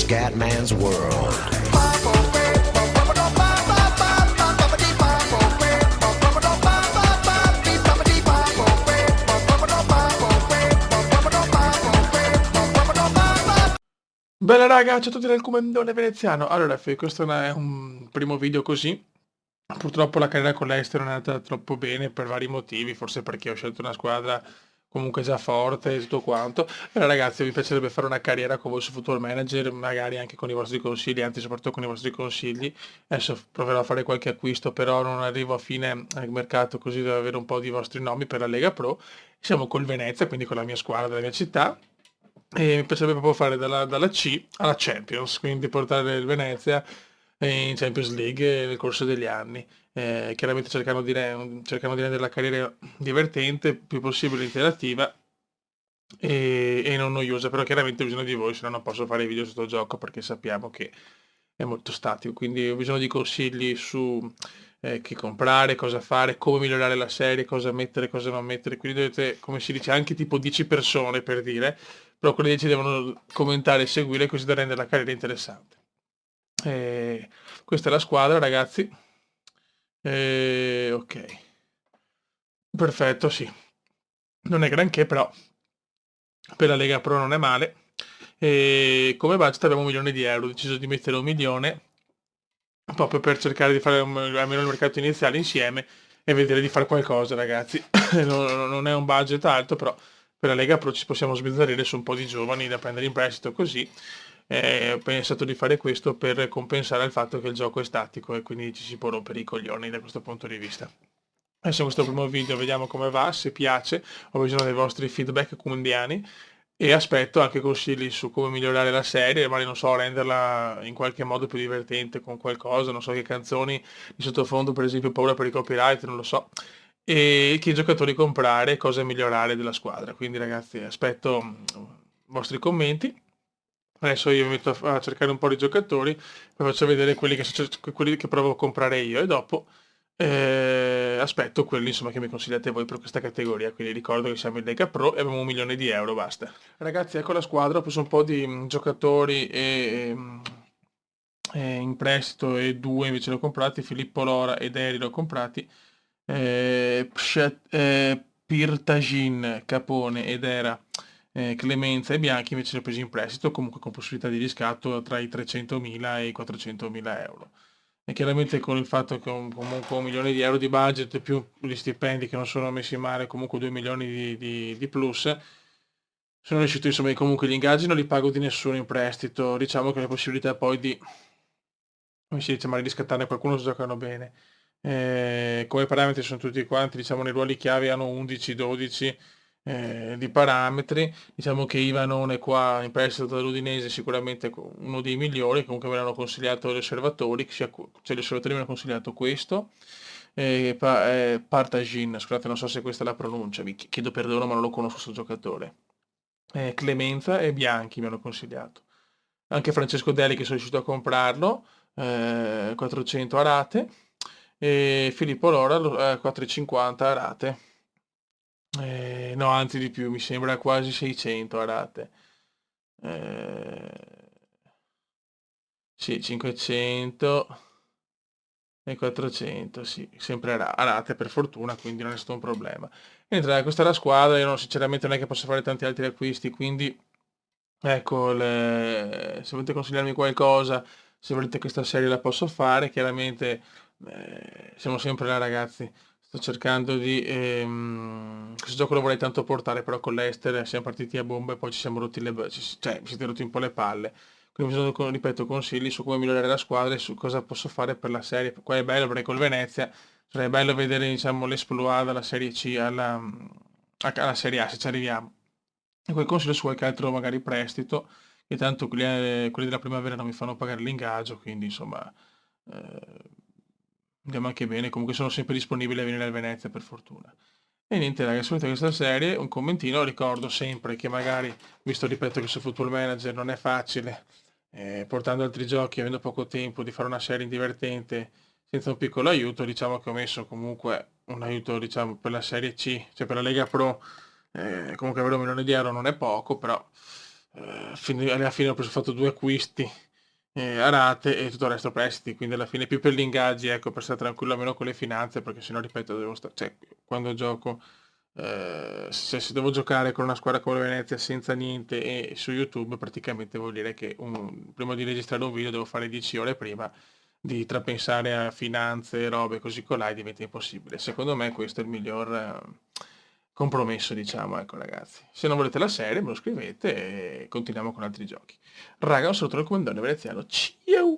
Scatman's World. Bella raga, ciao a tutti dal Comandone Veneziano. Allora, questo è un primo video così. Purtroppo la carriera con l'Ester non è andata troppo bene per vari motivi, forse perché ho scelto una squadra comunque già forte e tutto quanto. Però ragazzi, mi piacerebbe fare una carriera con voi su Football Manager, magari anche con i vostri consigli, anzi soprattutto con i vostri consigli. Adesso proverò a fare qualche acquisto, però non arrivo a fine mercato così devo avere un po' di vostri nomi per la Lega Pro. Siamo col Venezia, quindi con la mia squadra della mia città. E mi piacerebbe proprio fare dalla C alla Champions, quindi portare il Venezia in Champions League nel corso degli anni. Chiaramente cercando di rendere la carriera divertente, il più possibile interattiva e non noiosa, però chiaramente ho bisogno di voi, se no non posso fare video su sto gioco perché sappiamo che è molto statico, quindi ho bisogno di consigli su che comprare, cosa fare, come migliorare la serie, cosa mettere, cosa non mettere, quindi dovete, come si dice, anche tipo 10 persone per dire, però quelle 10 devono commentare e seguire così da rendere la carriera interessante. Questa è la squadra, ragazzi. Ok, perfetto, sì. Non è granché, però per la Lega Pro non è male. E come budget abbiamo 1 milione di euro, ho deciso di mettere 1 milione proprio per cercare di fare almeno il mercato iniziale insieme e vedere di fare qualcosa, ragazzi. Non è un budget alto, però per la Lega Pro ci possiamo sbizzarrire su un po' di giovani da prendere in prestito così. Ho pensato di fare questo per compensare il fatto che il gioco è statico e quindi ci si può rompere i coglioni da questo punto di vista. Adesso in questo primo video vediamo come va, se piace, ho bisogno dei vostri feedback quotidiani e aspetto anche consigli su come migliorare la serie, magari non so, renderla in qualche modo più divertente con qualcosa, non so che canzoni di sottofondo, per esempio paura per i copyright, non lo so, e che giocatori comprare, cosa migliorare della squadra. Quindi ragazzi aspetto i vostri commenti. Adesso io mi metto a cercare un po' di giocatori, poi faccio vedere quelli che provo a comprare io e dopo aspetto quelli insomma che mi consigliate voi per questa categoria, quindi ricordo che siamo in Lega Pro e abbiamo 1 milione di euro, basta. Ragazzi, ecco la squadra, ho preso un po' di giocatori in prestito e 2 invece li ho comprati, Filippo Lora ed Eri li ho comprati, Pirtagin, Capone ed Era Clemenza e Bianchi invece li ho presi in prestito, comunque con possibilità di riscatto tra i 300.000 e i 400.000 euro. E chiaramente con il fatto che ho comunque 1 milione di euro di budget più gli stipendi che non sono messi male, comunque 2 milioni di plus, sono riuscito insomma comunque gli ingaggi non li pago di nessuno in prestito, diciamo che le possibilità poi di, come si dice, magari riscattare qualcuno se giocano bene. Come parametri sono tutti quanti, diciamo nei ruoli chiave hanno 11-12 di parametri, diciamo che Ivanone qua in prestito dall'Udinese sicuramente uno dei migliori, comunque me l'hanno consigliato gli osservatori, cioè gli osservatori mi hanno consigliato questo, Partagin, scusate non so se questa è la pronuncia, vi chiedo perdono ma non lo conosco questo giocatore, Clemenza e Bianchi mi hanno consigliato. Anche Francesco Deli che sono riuscito a comprarlo, 400 a rate, e Filippo Lora 4,50 a rate. No, anzi di più, mi sembra quasi 600 a rate. Eh, sì, 500 e 400, sì, sempre a rate per fortuna, quindi non è stato un problema. Mentre questa è la squadra, io sinceramente non è che posso fare tanti altri acquisti, quindi ecco, se volete consigliarmi qualcosa, se volete questa serie la posso fare, chiaramente siamo sempre là ragazzi, sto cercando di... questo gioco lo vorrei tanto portare, però con l'Ester siamo partiti a bomba e poi ci siamo rotti cioè mi siete rotti un po' le palle. Quindi ho bisogno, ripeto, consigli su come migliorare la squadra e su cosa posso fare per la serie. Qua è bello perché col Venezia sarebbe bello vedere diciamo, l'esploit dalla Serie C alla Serie A se ci arriviamo. E quel consiglio su qualche altro magari prestito, che tanto quelli della primavera non mi fanno pagare l'ingaggio, quindi insomma andiamo anche bene, comunque sono sempre disponibile a venire al Venezia per fortuna. E niente ragazzi, finita questa serie, un commentino, ricordo sempre che magari, visto ripeto che su Football Manager non è facile, portando altri giochi, avendo poco tempo, di fare una serie divertente senza un piccolo aiuto, diciamo che ho messo comunque un aiuto diciamo, per la Serie C, cioè per la Lega Pro, comunque avere 1 milione di euro non è poco, però alla fine ho fatto 2 acquisti a rate e tutto il resto prestiti, quindi alla fine più per gli ingaggi, ecco, per stare tranquillo almeno con le finanze, perché sennò ripeto devo cioè quando gioco, se devo giocare con una squadra come la Venezia senza niente e su YouTube praticamente vuol dire che prima di registrare un video devo fare 10 ore prima di trapensare a finanze, robe così colà e diventa impossibile. Secondo me questo è il miglior compromesso, diciamo, ecco ragazzi. Se non volete la serie me lo scrivete e continuiamo con altri giochi. Raga, un saluto dal comandante veneziano. Ciao!